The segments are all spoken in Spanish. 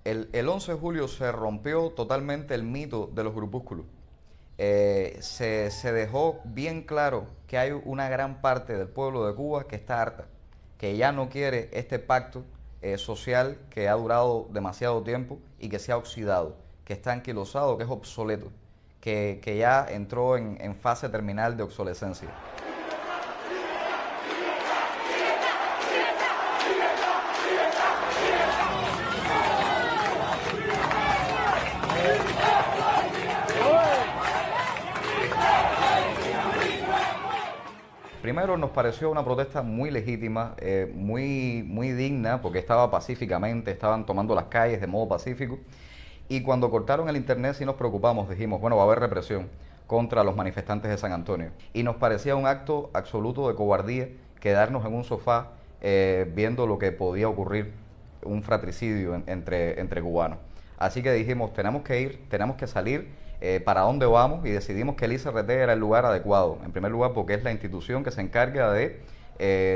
El 11 de julio se rompió totalmente el mito de los grupúsculos. Se dejó bien claro que hay una gran parte del pueblo de Cuba que está harta, que ya no quiere este pacto social que ha durado demasiado tiempo y que se ha oxidado, que está anquilosado, que es obsoleto, que ya entró en fase terminal de obsolescencia. Primero nos pareció una protesta muy legítima, muy digna, porque estaba pacíficamente, estaban tomando las calles de modo pacífico. Y cuando cortaron el internet sí nos preocupamos, dijimos, bueno, va a haber represión contra los manifestantes de San Antonio. Y nos parecía un acto absoluto de cobardía quedarnos en un sofá viendo lo que podía ocurrir, un fratricidio entre cubanos. Así que dijimos, tenemos que ir, tenemos que salir, para dónde vamos, y decidimos que el ICRT era el lugar adecuado. En primer lugar porque es la institución que se encarga de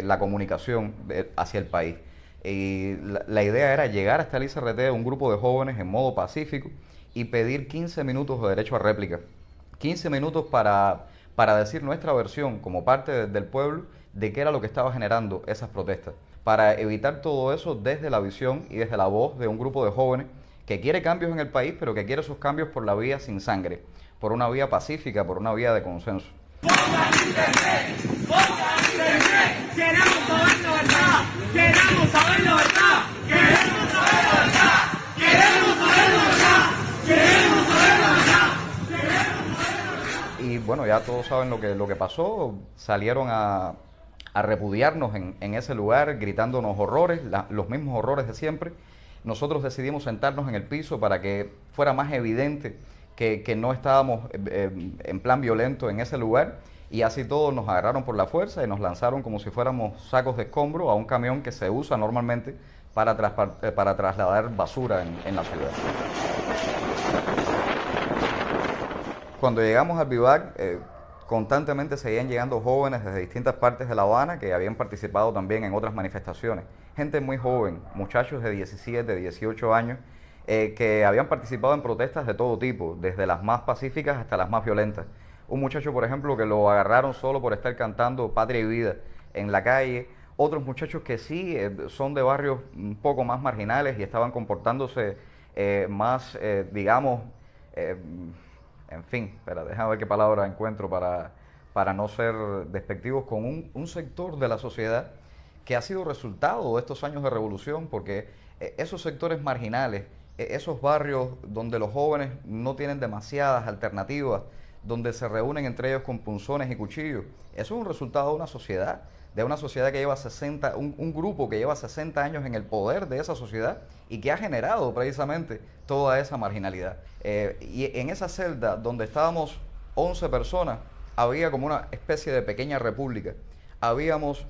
la comunicación hacia el país. Y la idea era llegar hasta el ICRT, un grupo de jóvenes en modo pacífico, y pedir 15 minutos de derecho a réplica. 15 minutos para decir nuestra versión como parte del pueblo de qué era lo que estaba generando esas protestas. Para evitar todo eso desde la visión y desde la voz de un grupo de jóvenes que quiere cambios en el país, pero que quiere esos cambios por la vía sin sangre, por una vía pacífica, por una vía de consenso. Queremos saber la verdad, queremos saber la verdad, queremos saber la verdad, queremos saber la verdad, queremos saber la verdad. Y bueno, ya todos saben lo que pasó. Salieron a repudiarnos en ese lugar, gritándonos horrores, los mismos horrores de siempre. Nosotros decidimos sentarnos en el piso para que fuera más evidente que no estábamos en plan violento en ese lugar, y así todos nos agarraron por la fuerza y nos lanzaron como si fuéramos sacos de escombro a un camión que se usa normalmente para trasladar basura en la ciudad. Cuando llegamos al Vivac, constantemente seguían llegando jóvenes desde distintas partes de La Habana que habían participado también en otras manifestaciones. Gente muy joven, muchachos de 17, 18 años, que habían participado en protestas de todo tipo, desde las más pacíficas hasta las más violentas. Un muchacho, por ejemplo, que lo agarraron solo por estar cantando Patria y Vida en la calle. Otros muchachos que sí son de barrios un poco más marginales y estaban comportándose más, digamos, en fin, pero déjame ver qué palabra encuentro para no ser despectivos, con un sector de la sociedad que ha sido resultado de estos años de revolución, porque esos sectores marginales, esos barrios donde los jóvenes no tienen demasiadas alternativas, donde se reúnen entre ellos con punzones y cuchillos, eso es un resultado de una sociedad que lleva 60, un grupo que lleva 60 años en el poder de esa sociedad y que ha generado precisamente toda esa marginalidad. Y en esa celda donde estábamos 11 personas, había como una especie de pequeña república. Habíamos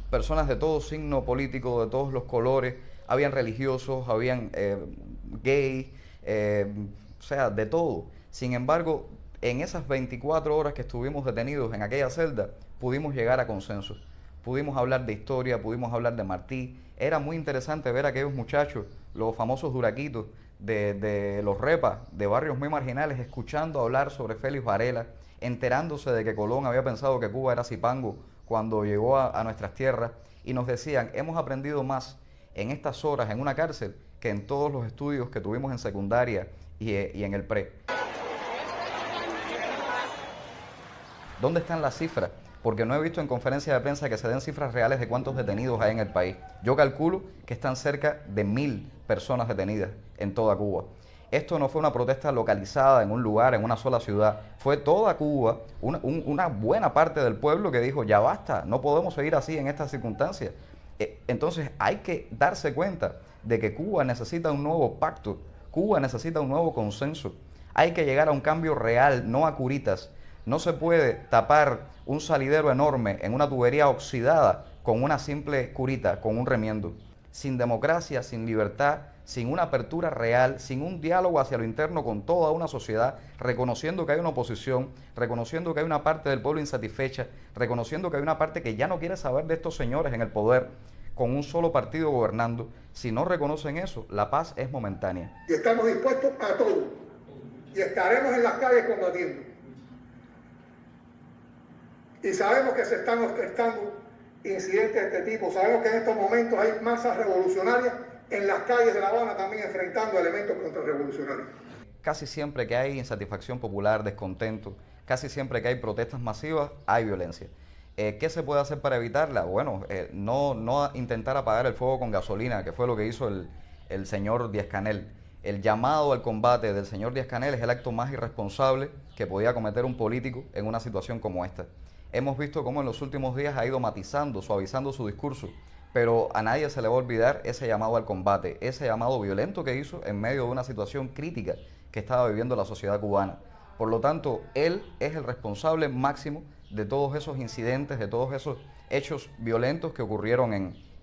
personas de todo signo político, de todos los colores, habían religiosos, habían gays, o sea, de todo. Sin embargo, en esas 24 horas que estuvimos detenidos en aquella celda, pudimos llegar a consensos. Pudimos hablar de historia, pudimos hablar de Martí. Era muy interesante ver a aquellos muchachos, los famosos duraquitos de los repas, de barrios muy marginales, escuchando hablar sobre Félix Varela, enterándose de que Colón había pensado que Cuba era Zipango cuando llegó a nuestras tierras, y nos decían, hemos aprendido más en estas horas en una cárcel que en todos los estudios que tuvimos en secundaria y en el pre. ¿Dónde están las cifras? Porque no he visto en conferencia de prensa que se den cifras reales de cuántos detenidos hay en el país. Yo calculo que están cerca de 1000 personas detenidas en toda Cuba. Esto no fue una protesta localizada en un lugar, en una sola ciudad. Fue toda Cuba, una buena parte del pueblo que dijo, ya basta, no podemos seguir así en estas circunstancias. Entonces hay que darse cuenta de que Cuba necesita un nuevo pacto, Cuba necesita un nuevo consenso. Hay que llegar a un cambio real, no a curitas. No se puede tapar un salidero enorme en una tubería oxidada con una simple curita, con un remiendo. Sin democracia, sin libertad, sin una apertura real, sin un diálogo hacia lo interno con toda una sociedad, reconociendo que hay una oposición, reconociendo que hay una parte del pueblo insatisfecha, reconociendo que hay una parte que ya no quiere saber de estos señores en el poder, con un solo partido gobernando. Si no reconocen eso, la paz es momentánea. Y estamos dispuestos a todo. Y estaremos en las calles combatiendo. Y sabemos que se están orquestando incidentes de este tipo. Sabemos que en estos momentos hay masas revolucionarias en las calles de La Habana también enfrentando elementos contrarrevolucionarios. Casi siempre que hay insatisfacción popular, descontento, casi siempre que hay protestas masivas, hay violencia. ¿Qué se puede hacer para evitarla? Bueno, no intentar apagar el fuego con gasolina, que fue lo que hizo el señor Díaz-Canel. El llamado al combate del señor Díaz-Canel es el acto más irresponsable que podía cometer un político en una situación como esta. Hemos visto cómo en los últimos días ha ido matizando, suavizando su discurso, pero a nadie se le va a olvidar ese llamado al combate, ese llamado violento que hizo en medio de una situación crítica que estaba viviendo la sociedad cubana. Por lo tanto, él es el responsable máximo de todos esos incidentes, de todos esos hechos violentos que ocurrieron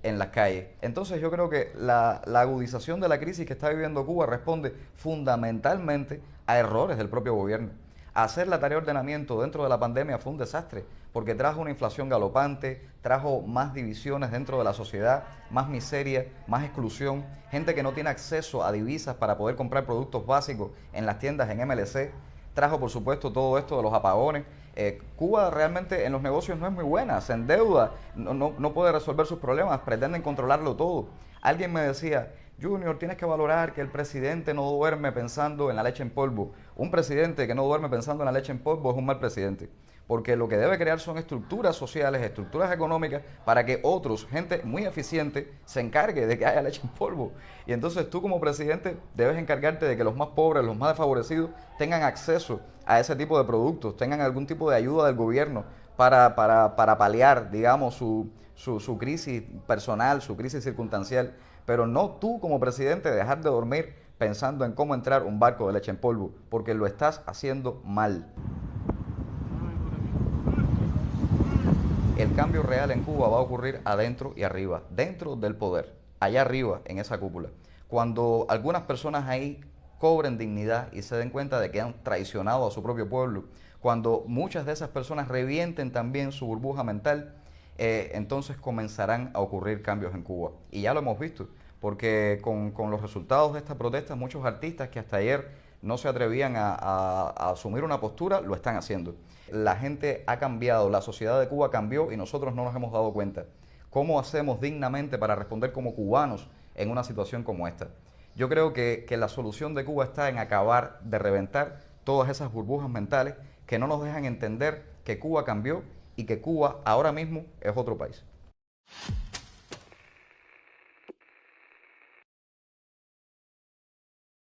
en las calles. Entonces yo creo que la agudización de la crisis que está viviendo Cuba responde fundamentalmente a errores del propio gobierno. Hacer la tarea de ordenamiento dentro de la pandemia fue un desastre, porque trajo una inflación galopante, trajo más divisiones dentro de la sociedad, más miseria, más exclusión, gente que no tiene acceso a divisas para poder comprar productos básicos en las tiendas en MLC, trajo por supuesto todo esto de los apagones. Cuba realmente en los negocios no es muy buena, se endeuda, no puede resolver sus problemas, pretenden controlarlo todo. Alguien me decía: Junior, tienes que valorar que el presidente no duerme pensando en la leche en polvo. Un presidente que no duerme pensando en la leche en polvo es un mal presidente, porque lo que debe crear son estructuras sociales, estructuras económicas, para que otros, gente muy eficiente, se encargue de que haya leche en polvo. Y entonces tú como presidente debes encargarte de que los más pobres, los más desfavorecidos, tengan acceso a ese tipo de productos, tengan algún tipo de ayuda del gobierno para paliar, digamos, su crisis personal, su crisis circunstancial. Pero no tú como presidente dejar de dormir pensando en cómo entrar un barco de leche en polvo, porque lo estás haciendo mal. El cambio real en Cuba va a ocurrir adentro y arriba, dentro del poder, allá arriba en esa cúpula. Cuando algunas personas ahí cobren dignidad y se den cuenta de que han traicionado a su propio pueblo, cuando muchas de esas personas revienten también su burbuja mental, entonces comenzarán a ocurrir cambios en Cuba. Y ya lo hemos visto, porque con los resultados de estas protestas, muchos artistas que hasta ayer no se atrevían a asumir una postura, lo están haciendo. La gente ha cambiado, la sociedad de Cuba cambió y nosotros no nos hemos dado cuenta. ¿Cómo hacemos dignamente para responder como cubanos en una situación como esta? Yo creo que la solución de Cuba está en acabar de reventar todas esas burbujas mentales que no nos dejan entender que Cuba cambió y que Cuba ahora mismo es otro país.